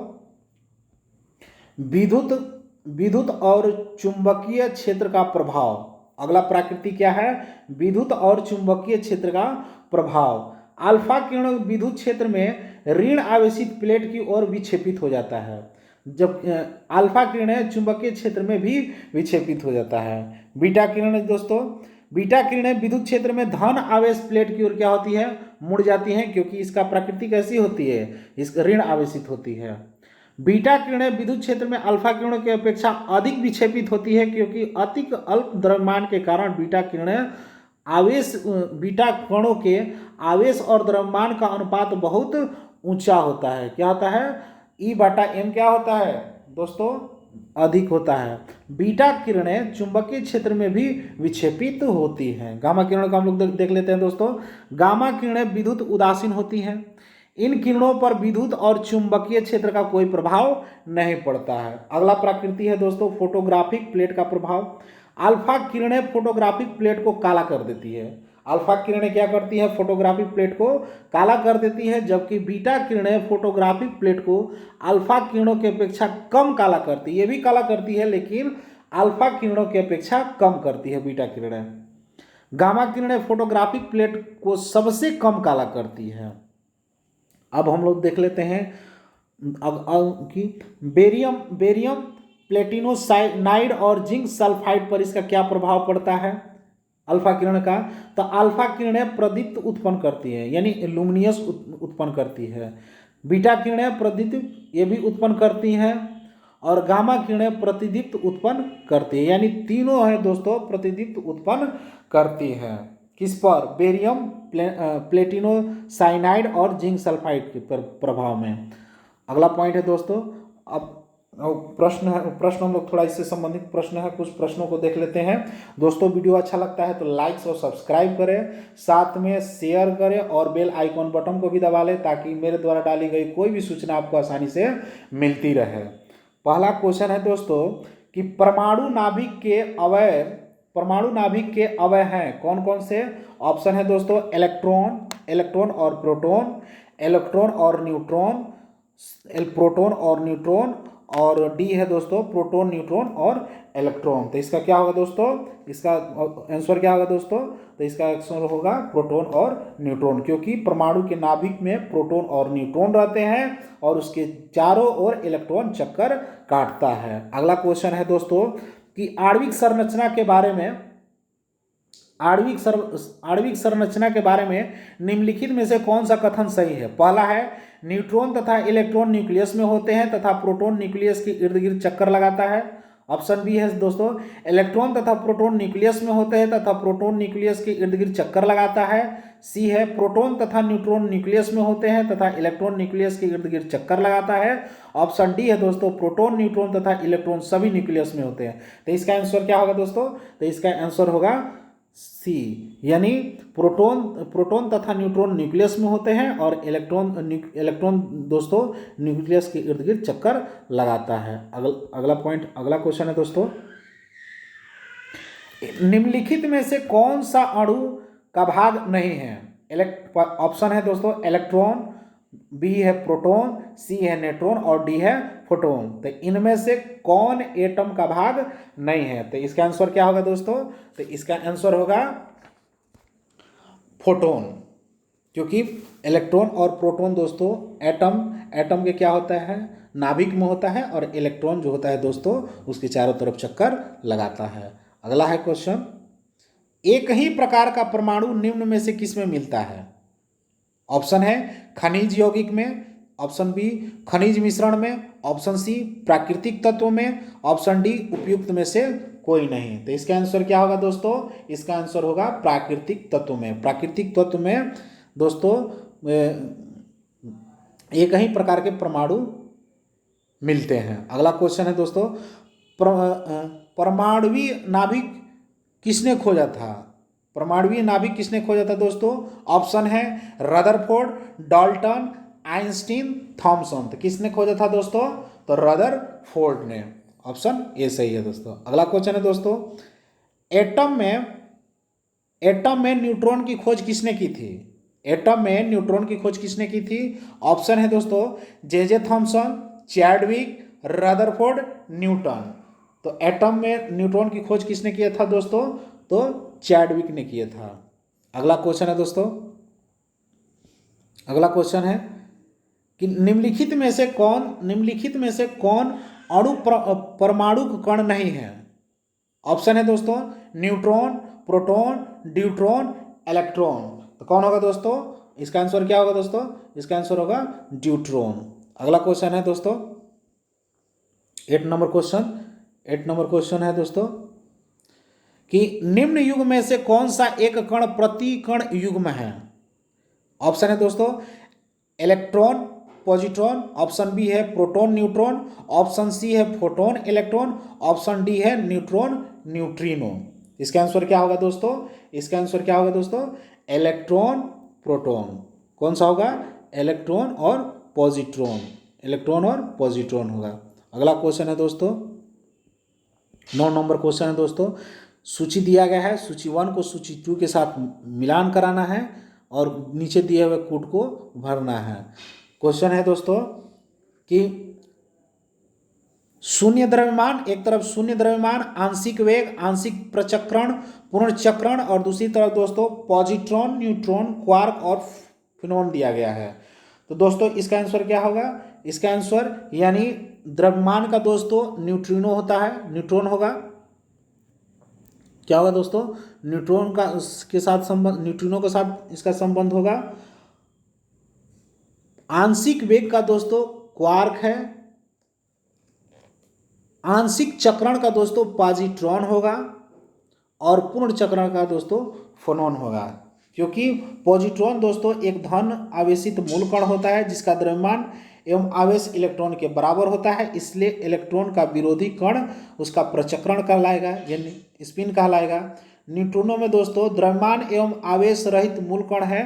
विद्युत विद्युत और चुंबकीय क्षेत्र का प्रभाव। अगला प्रकृति क्या है? विद्युत और चुंबकीय क्षेत्र का प्रभाव। अल्फा किरण विद्युत क्षेत्र में ऋण आवेशित प्लेट की ओर विक्षेपित हो जाता है, जब अल्फा किरणें चुंबकीय क्षेत्र में भी विक्षेपित हो जाता है। बीटा किरण दोस्तों, बीटा किरणें विद्युत क्षेत्र में धन आवेश प्लेट की ओर क्या होती है? मुड़ जाती हैं, क्योंकि इसका प्रकृति कैसी होती है? इसका ऋण आवेशित होती है। बीटा किरणें विद्युत क्षेत्र में अल्फा किरणों की अपेक्षा अधिक विक्षेपित होती है, क्योंकि अतिक अल्प द्रव्यमान के कारण बीटा किरणें बीटा कणों के आवेश और द्रव्यमान का अनुपात बहुत ऊंचा होता है। क्या होता है? E/m क्या होता है दोस्तों? अधिक होता है। बीटा किरणें चुंबकीय क्षेत्र में भी विक्षेपित होती हैं। गामा किरणों का हम लोग देख लेते हैं दोस्तों। गामा किरणें विद्युत उदासीन होती हैं, इन किरणों पर विद्युत और चुंबकीय क्षेत्र का कोई प्रभाव नहीं पड़ता है। अगला प्रकृति है दोस्तों फोटोग्राफिक प्लेट का प्रभाव। अल्फा किरणें फोटोग्राफिक प्लेट को काला कर देती है। अल्फा किरणें क्या करती है? फोटोग्राफिक प्लेट को काला कर देती है, जबकि बीटा किरणें फोटोग्राफिक प्लेट को अल्फा किरणों की अपेक्षा कम काला करती है। ये भी काला करती है, लेकिन अल्फा किरणों की अपेक्षा कम करती है बीटा किरणें। गामा किरणें फोटोग्राफिक प्लेट को सबसे कम काला करती है। अब हम लोग देख लेते हैं कि बेरियम प्लेटिनोसाइनाइड और जिंक सल्फाइड पर इसका क्या प्रभाव पड़ता है अल्फा किरण का? तो अल्फा किरणें प्रदीप्त उत्पन्न करती है, यानी लुमिनियस उत्पन्न करती है। बीटा किरणें प्रदीप्त ये भी उत्पन्न करती हैं, और गामा किरणें प्रतिदीप्त उत्पन्न करती है, यानी तीनों है दोस्तों प्रतिदीप्त उत्पन्न करती है। किस पर? बेरियम प्लेटिनोसाइनाइड और जिंक सल्फाइड के प्रभाव में। अगला पॉइंट है दोस्तों, अब प्रश्न हम लोग थोड़ा इससे संबंधित प्रश्न है, कुछ प्रश्नों को देख लेते हैं। दोस्तों वीडियो अच्छा लगता है तो लाइक और सब्सक्राइब करें, साथ में शेयर करें और बेल आइकॉन बटन को भी दबा लें, ताकि मेरे द्वारा डाली गई कोई भी सूचना आपको आसानी से मिलती रहे। पहला क्वेश्चन है दोस्तों कि परमाणु नाभिक के अवयव हैं कौन कौन से? ऑप्शन है दोस्तों इलेक्ट्रॉन और प्रोटॉन, इलेक्ट्रॉन और न्यूट्रॉन, प्रोटॉन और न्यूट्रॉन, और डी है दोस्तों प्रोटॉन, न्यूट्रॉन और इलेक्ट्रॉन। तो इसका क्या होगा दोस्तों? इसका आंसर क्या होगा दोस्तों? तो इसका आंसर होगा प्रोटॉन और न्यूट्रॉन, क्योंकि परमाणु के नाभिक में प्रोटॉन और न्यूट्रॉन रहते हैं और उसके चारों ओर इलेक्ट्रॉन चक्कर काटता है। अगला क्वेश्चन है दोस्तों कि आणविक संरचना के बारे में निम्नलिखित में से कौन सा कथन सही है? पहला है न्यूट्रॉन तथा इलेक्ट्रॉन न्यूक्लियस में होते हैं तथा प्रोटॉन न्यूक्लियस के इर्द गिर्द चक्कर लगाता है। ऑप्शन बी है दोस्तों इलेक्ट्रॉन तथा प्रोटॉन न्यूक्लियस में होते हैं तथा प्रोटॉन न्यूक्लियस के इर्द गिर्द चक्कर लगाता है। सी है प्रोटॉन तथा न्यूट्रॉन न्यूक्लियस में होते हैं तथा इलेक्ट्रॉन न्यूक्लियस के इर्द गिर्द चक्कर लगाता है। ऑप्शन डी है दोस्तों प्रोटॉन, न्यूट्रॉन तथा इलेक्ट्रॉन सभी न्यूक्लियस में होते हैं। तो इसका आंसर क्या होगा दोस्तों? तो इसका आंसर होगा सी, यानी प्रोटॉन तथा न्यूट्रॉन न्यूक्लियस में होते हैं और इलेक्ट्रॉन दोस्तों न्यूक्लियस के इर्द गिर्द चक्कर लगाता है। अगला क्वेश्चन है दोस्तों निम्नलिखित में से कौन सा अणु का भाग नहीं है? ऑप्शन है दोस्तों इलेक्ट्रॉन, बी है प्रोटॉन, सी है न्यूट्रॉन और डी है फोटोन। तो इनमें से कौन एटम का भाग नहीं है? तो इसका आंसर क्या होगा दोस्तों? तो इसका आंसर होगा फोटोन, क्योंकि इलेक्ट्रॉन और प्रोटॉन दोस्तों एटम के क्या होता है? नाभिक में होता है, और इलेक्ट्रॉन जो होता है दोस्तों उसके चारों तरफ चक्कर लगाता है। अगला है क्वेश्चन एक ही प्रकार का परमाणु निम्न में से किस में मिलता है? ऑप्शन है खनिज यौगिक में, ऑप्शन बी खनिज मिश्रण में, ऑप्शन सी प्राकृतिक तत्व में, ऑप्शन डी उपयुक्त में से कोई नहीं। तो इसका आंसर क्या होगा दोस्तों? इसका आंसर होगा प्राकृतिक तत्व में। प्राकृतिक तत्व में दोस्तों एक ही प्रकार के परमाणु मिलते हैं। अगला क्वेश्चन है दोस्तों, परमाणुवीय नाभिक किसने खोजा था? परमाणुवीय नाभिक किसने खोजा था दोस्तों? ऑप्शन है रदरफोर्ड, डाल्टन, आइंस्टीन, थॉमसन। तो किसने खोजा था दोस्तों? तो रदरफोर्ड ने। ऑप्शन ए सही है दोस्तों। अगला क्वेश्चन है दोस्तों, एटम में न्यूट्रॉन की खोज किसने की थी? एटम में न्यूट्रॉन की खोज किसने की थी? ऑप्शन है दोस्तों J Thomson, Chadwick, Rutherford, Newton. तो एटम में न्यूट्रॉन की खोज किसने किया था दोस्तों? तो चैडविक ने किया था। अगला क्वेश्चन है दोस्तों, अगला क्वेश्चन है कि निम्नलिखित में से कौन अणु परमाणु कण नहीं है? ऑप्शन है दोस्तों न्यूट्रॉन, प्रोटॉन, ड्यूट्रॉन, इलेक्ट्रॉन। तो कौन होगा दोस्तों? इसका आंसर क्या होगा दोस्तों? इसका आंसर होगा ड्यूट्रॉन। अगला क्वेश्चन है दोस्तों 8 नंबर क्वेश्चन है दोस्तों कि निम्न युग में से कौन सा एक कण प्रति कण युग्म है? ऑप्शन है दोस्तों इलेक्ट्रॉन, पॉजिट्रॉन, ऑप्शन बी है प्रोटॉन, न्यूट्रॉन, ऑप्शन सी है फोटॉन, इलेक्ट्रॉन, ऑप्शन डी है न्यूट्रॉन, न्यूट्रिनो। इसका आंसर क्या होगा दोस्तों? इसका आंसर क्या होगा दोस्तों? Electron, proton. कौन सा होगा? इलेक्ट्रॉन और पॉजिट्रॉन। इलेक्ट्रॉन और पॉजिट्रॉन होगा। अगला क्वेश्चन है दोस्तों 9 नंबर क्वेश्चन है दोस्तों, सूची दिया गया है, सूची 1 को सूची 2 के साथ मिलान कराना है और नीचे दिए हुए कोड को भरना है। क्वेश्चन है दोस्तों कि शून्य द्रव्यमान, एक तरफ शून्य द्रव्यमान, आंशिक वेग, आंशिक प्रचक्रण, पूर्ण चक्रण, और दूसरी तरफ दोस्तों पॉजिट्रॉन, न्यूट्रॉन, क्वार्क और फिनॉन दिया गया है। तो दोस्तों इसका आंसर क्या होगा? इसका आंसर यानी द्रव्यमान का दोस्तों न्यूट्रिनो होता है, न्यूट्रॉन होगा। क्या होगा दोस्तों? न्यूट्रॉन का के साथ संबंध, न्यूट्रिनो के साथ इसका संबंध होगा। आंशिक वेग का दोस्तों क्वार्क है, आंशिक चक्रण का दोस्तों पॉजिट्रॉन होगा और पूर्ण चक्रण का दोस्तों फोनॉन होगा। क्योंकि पॉजिट्रॉन दोस्तों एक धन आवेशित मूल कण होता है जिसका द्रव्यमान एवं आवेश इलेक्ट्रॉन के बराबर होता है, इसलिए इलेक्ट्रॉन का विरोधी कण उसका प्रचक्रण कहलाएगा, यानी स्पिन कहलाएगा। न्यूट्रिनो में दोस्तों द्रव्यमान एवं आवेश रहित मूल कण है,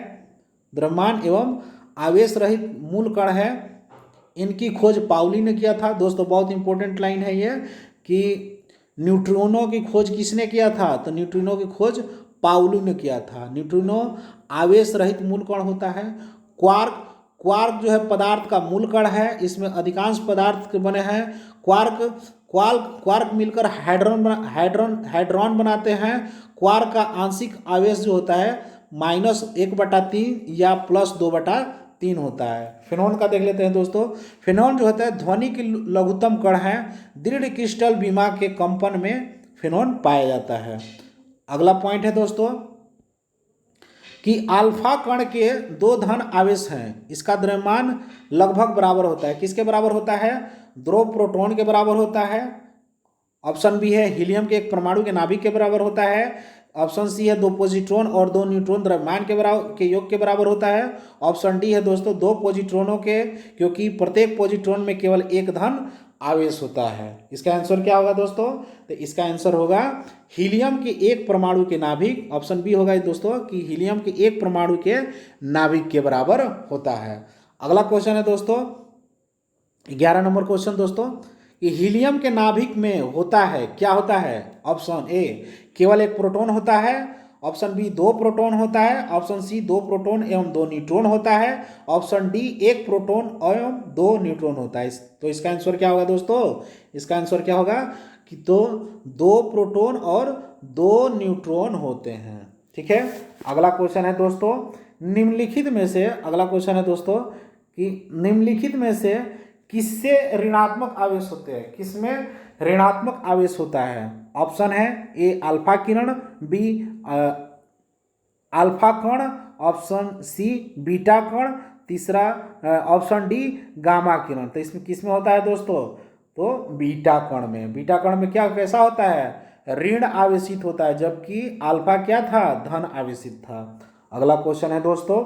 द्रव्यमान एवं आवेश रहित मूल कण है। इनकी खोज पाउली ने किया था दोस्तों। बहुत इंपॉर्टेंट लाइन है ये कि न्यूट्रिनो की खोज किसने किया था? तो न्यूट्रिनो की खोज पाउली ने किया था। न्यूट्रिनो आवेश रहित मूल कण होता है। क्वार्क जो है पदार्थ का मूल कण है, इसमें अधिकांश पदार्थ बने हैं। क्वार्क मिलकर हाइड्रॉन बनाते हैं। क्वार्क का आंशिक आवेश जो होता है -1/3 या +2/3 होता है। फिनॉन का देख लेते हैं दोस्तों। फिनॉन जो होता है ध्वनि की लघुत्तम कण है। दृढ़ क्रिस्टल बीमा के कंपन में फिनॉन पाया जाता है। अगला पॉइंट है दोस्तों कि अल्फा कण के 2 धन आवेश हैं, इसका द्रव्यमान लगभग बराबर होता है। किसके बराबर होता है? 2 प्रोटॉन के बराबर होता है। ऑप्शन बी है हीलियम के एक परमाणु के नाभिक के बराबर होता है। ऑप्शन सी है 2 पॉजिट्रॉन और 2 न्यूट्रॉन द्रव्यमान के योग के बराबर होता है। ऑप्शन डी है दोस्तों 2 पॉजिट्रॉनों के, क्योंकि प्रत्येक पॉजिट्रॉन में केवल एक धन आवेश होता है। इसका आंसर क्या होगा दोस्तों? तो इसका आंसर होगा हीलियम के एक परमाणु के नाभिक। ऑप्शन बी होगा दोस्तों कि हीलियम के एक परमाणु के नाभिक के बराबर होता है। अगला क्वेश्चन है दोस्तों 11 नंबर क्वेश्चन दोस्तों कि हीलियम के नाभिक में होता है, क्या होता है? ऑप्शन ए केवल एक प्रोटॉन होता है, ऑप्शन बी 2 प्रोटॉन होता है, ऑप्शन सी 2 प्रोटॉन एवं 2 न्यूट्रॉन होता है, ऑप्शन डी 1 प्रोटॉन एवं 2 न्यूट्रॉन होता है। तो इसका आंसर क्या होगा दोस्तों? इसका आंसर क्या होगा कि तो 2 प्रोटॉन और 2 न्यूट्रॉन होते हैं। ठीक है। अगला क्वेश्चन है दोस्तों निम्नलिखित में से, अगला क्वेश्चन है दोस्तों कि निम्नलिखित में से किससे ऋणात्मक आवेश होते हैं? किसमें ऋणात्मक आवेश होता है? ऑप्शन है ए अल्फा किरण, बी अल्फा कण ऑप्शन सी बीटा कण, तीसरा ऑप्शन डी गामा किरण। तो इसमें किस में होता है दोस्तों? तो बीटा कण में। बीटा कण में क्या कैसा होता है? ऋण आवेशित होता है, जबकि अल्फा क्या था? धन आवेशित था। अगला क्वेश्चन है दोस्तों,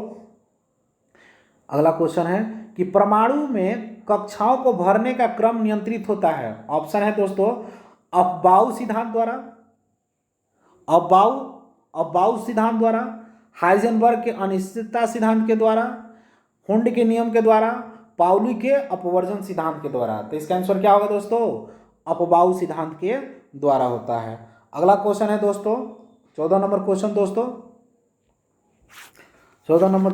अगला क्वेश्चन है कि परमाणु में कक्षाओं को भरने का क्रम नियंत्रित होता है। ऑप्शन है दोस्तों अफबाउ सिद्धांत द्वारा, अफबाउ सिद्धांत द्वारा, हाइजेनबर्ग के अनिश्चितता सिद्धांत के द्वारा, हुंड के नियम के द्वारा, पाउली के अपवर्जन सिद्धांत के द्वारा। तो इसका आंसर क्या होगा दोस्तों? अफबाउ सिद्धांत के द्वारा होता है। अगला क्वेश्चन है दोस्तों 14 नंबर क्वेश्चन दोस्तों, 14 नंबर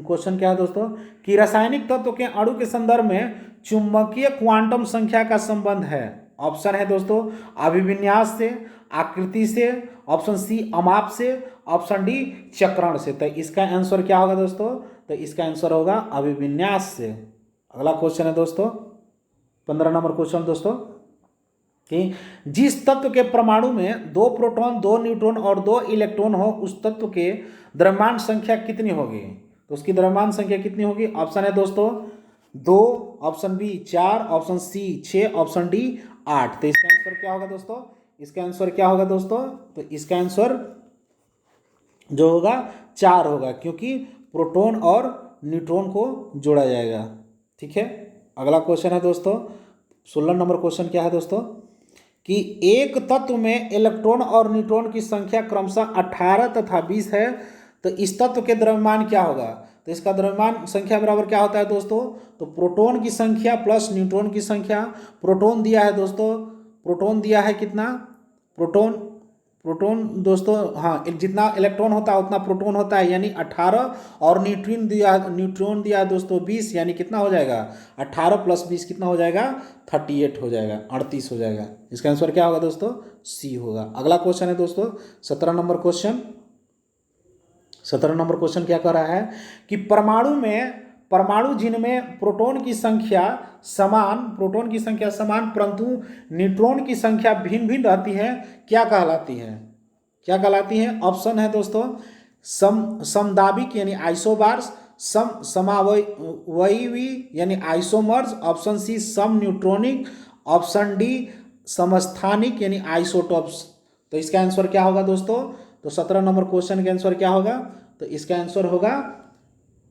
क्वेश्चन क्या है दोस्तों कि रासायनिक तत्व के अणु के संदर्भ में चुंबकीय क्वांटम संख्या का संबंध है। ऑप्शन है दोस्तों अभिविन्यास से, आकृति से, ऑप्शन सी अमाप से, ऑप्शन डी चक्रण से। तो इसका आंसर क्या होगा दोस्तों? तो इसका आंसर होगा अभिविन्यास से। अगला क्वेश्चन है दोस्तों 15 नंबर क्वेश्चन दोस्तों कि जिस तत्व के परमाणु में 2 प्रोटॉन, 2 न्यूट्रॉन और 2 इलेक्ट्रॉन हो, उस तत्व के द्रव्यमान संख्या कितनी होगी? तो उसकी द्रव्यमान संख्या कितनी होगी? ऑप्शन है दोस्तों 2, option B 4, option C 6, option D 8। तो इसका आंसर क्या होगा दोस्तों? इसका आंसर क्या होगा दोस्तों? तो इसका आंसर जो होगा 4 होगा, क्योंकि प्रोटॉन और न्यूट्रॉन को जोड़ा जाएगा। ठीक है। अगला क्वेश्चन है दोस्तों 16 नंबर क्वेश्चन क्या है दोस्तों कि एक तत्व में इलेक्ट्रॉन और न्यूट्रॉन की संख्या क्रमशः 18 तथा 20 है, तो इस तत्व के द्रव्यमान क्या होगा? तो इसका द्रव्यमान संख्या बराबर क्या होता है दोस्तों? तो प्रोटॉन की संख्या प्लस न्यूट्रॉन की संख्या। प्रोटॉन दिया है दोस्तों, प्रोटॉन दिया है कितना? प्रोटॉन दोस्तों हाँ, जितना इलेक्ट्रॉन होता है उतना प्रोटॉन होता है, यानी 18, और न्यूट्रॉन दिया है दोस्तों 20, यानी कितना हो जाएगा? 18 + 20 कितना हो जाएगा? 38 हो जाएगा, 38 हो जाएगा। इसका आंसर क्या होगा दोस्तों? सी होगा। अगला क्वेश्चन है दोस्तों 17 नंबर क्वेश्चन। 17 नंबर क्वेश्चन क्या कह रहा है कि परमाणु जिनमें प्रोटॉन की संख्या समान परंतु न्यूट्रॉन की संख्या भिन्न भिन्न रहती है, क्या कहलाती है? ऑप्शन है दोस्तों समदाबिक यानी आइसोबार्स, समावयवी यानी आइसोमर्स, ऑप्शन सी सम न्यूट्रॉनिक, ऑप्शन डी समस्थानिक यानी आइसोटॉप्स। तो इसका आंसर क्या होगा दोस्तों? तो 17 नंबर क्वेश्चन का आंसर क्या होगा? तो इसका आंसर होगा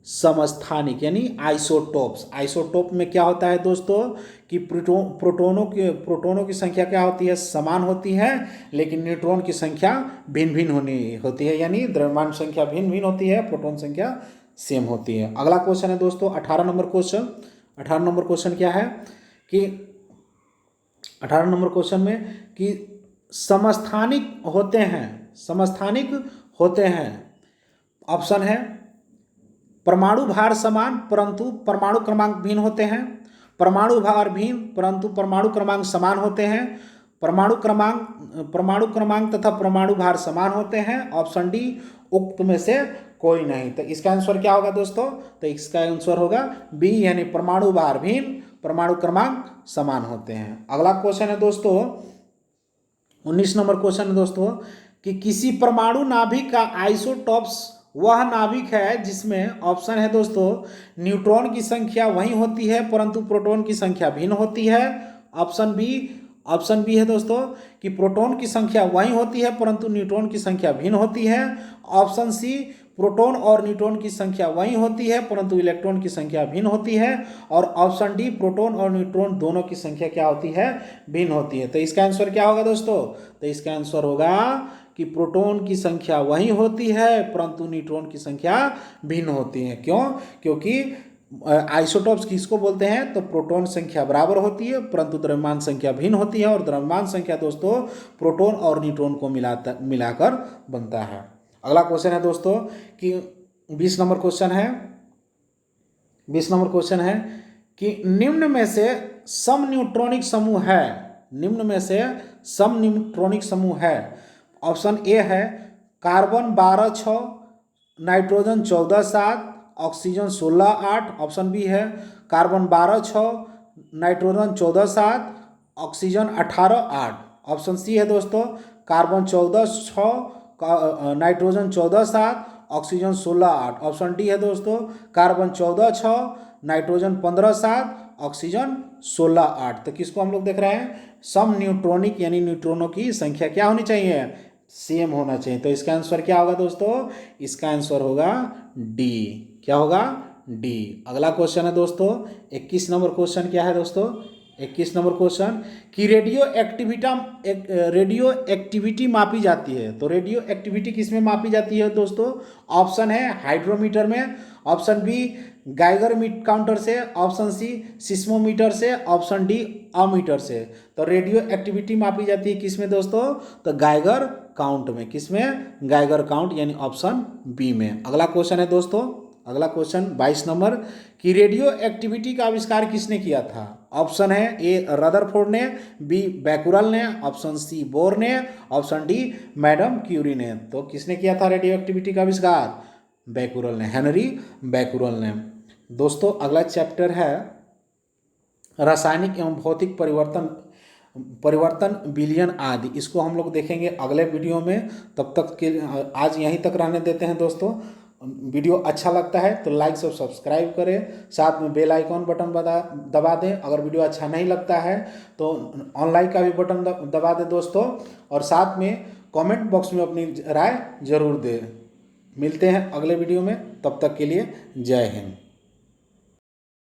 समस्थानिक यानी आइसोटोप्स। आइसोटोप में क्या होता है दोस्तों कि प्रोटोनों की संख्या क्या होती है? समान होती है, लेकिन न्यूट्रॉन की संख्या भिन्न भिन्न होती है, यानी द्रव्यमान संख्या भिन्न भिन्न होती है, प्रोटॉन संख्या सेम होती है। अगला क्वेश्चन है दोस्तों 18 नंबर क्वेश्चन। 18 नंबर क्वेश्चन क्या है कि 18 नंबर क्वेश्चन में कि समस्थानिक होते हैं। ऑप्शन है परमाणु भार समान परंतु परमाणु क्रमांक भिन्न होते हैं, परमाणु भार भिन्न परंतु परमाणु क्रमांक समान होते हैं, परमाणु क्रमांक तथा परमाणु भार समान होते हैं, ऑप्शन डी उक्त में से कोई नहीं। तो इसका आंसर क्या होगा दोस्तों? तो इसका आंसर होगा बी यानी परमाणु भार भिन्न परमाणु क्रमांक समान होते हैं। अगला क्वेश्चन है दोस्तों 19 नंबर क्वेश्चन है दोस्तों कि किसी परमाणु नाभिक का आइसोटॉप्स वह नाभिक है जिसमें, ऑप्शन है दोस्तों न्यूट्रॉन की संख्या वही होती है परंतु प्रोटॉन की संख्या भिन्न होती है, ऑप्शन बी है दोस्तों कि प्रोटॉन की संख्या वही होती है परंतु न्यूट्रॉन की संख्या भिन्न होती है, ऑप्शन सी प्रोटॉन और न्यूट्रॉन की संख्या वही होती है परंतु इलेक्ट्रॉन की संख्या भिन्न होती है, और ऑप्शन डी प्रोटॉन और न्यूट्रॉन दोनों की संख्या क्या होती है? भिन्न होती है। तो इसका आंसर क्या होगा दोस्तों? तो इसका आंसर होगा कि प्रोटॉन की संख्या वही होती है परंतु न्यूट्रॉन की संख्या भिन्न होती है। क्यों? क्योंकि आइसोटॉप्स किसको बोलते हैं? तो प्रोटॉन संख्या बराबर होती है परंतु द्रव्यमान संख्या भिन्न होती है, और द्रव्यमान संख्या दोस्तों प्रोटॉन और न्यूट्रॉन को मिलाकर बनता है। अगला क्वेश्चन है दोस्तों कि 20 नंबर क्वेश्चन है कि निम्न में से सम न्यूट्रॉनिक समूह है। ऑप्शन ए है carbon 12 6, nitrogen 14 7, oxygen 16 8, option B है carbon 12 6, nitrogen 14 7, oxygen 18 8, option C है दोस्तों carbon 14 6, nitrogen 14 7, oxygen 16 8। Option D है दोस्तों कार्बन 14 6, नाइट्रोजन 15 7, ऑक्सीजन 16 8। तो किसको हम लोग देख रहे हैं, सम न्यूट्रॉनिक यानी न्यूट्रॉनों की संख्या क्या होनी चाहिए, सेम होना चाहिए। तो इसका आंसर क्या होगा दोस्तों, इसका आंसर होगा डी। क्या होगा, डी। अगला क्वेश्चन है दोस्तों 21 नंबर क्वेश्चन क्या है दोस्तों, 21 नंबर क्वेश्चन कि रेडियो एक्टिविटी मापी जाती है। तो रेडियो एक्टिविटी किस में मापी जाती है दोस्तों, ऑप्शन है हाइड्रोमीटर में, ऑप्शन बी गाइगर काउंटर से, ऑप्शन सी सिस्मोमीटर से, ऑप्शन डी अमीटर से। तो रेडियो एक्टिविटी मापी जाती है किस में दोस्तों, तो गाइगर काउंट में। किस में, गाइगर काउंट यानी ऑप्शन बी में। अगला क्वेश्चन है दोस्तों, अगला क्वेश्चन 22 नंबर कि रेडियो एक्टिविटी का आविष्कार किसने किया था। ऑप्शन है ए रदरफोर्ड ने, बी बैकुरल ने, ऑप्शन सी बोर ने, ऑप्शन डी मैडम क्यूरी ने। तो किसने किया था रेडियो एक्टिविटी का आविष्कार, बैकुरल ने, हेनरी बैकुरल ने। दोस्तों अगला चैप्टर है रासायनिक एवं भौतिक परिवर्तन विलयन आदि। इसको हम लोग देखेंगे अगले वीडियो में। तब तक के आज यहीं तक रहने देते हैं दोस्तों। वीडियो अच्छा लगता है तो लाइक और सब्सक्राइब करें, साथ में बेल आइकॉन बटन दबा दें। अगर वीडियो अच्छा नहीं लगता है तो ऑनलाइन का भी बटन दबा दें दोस्तों, और साथ में कमेंट बॉक्स में अपनी राय जरूर दें। मिलते हैं अगले वीडियो में, तब तक के लिए जय हिंद।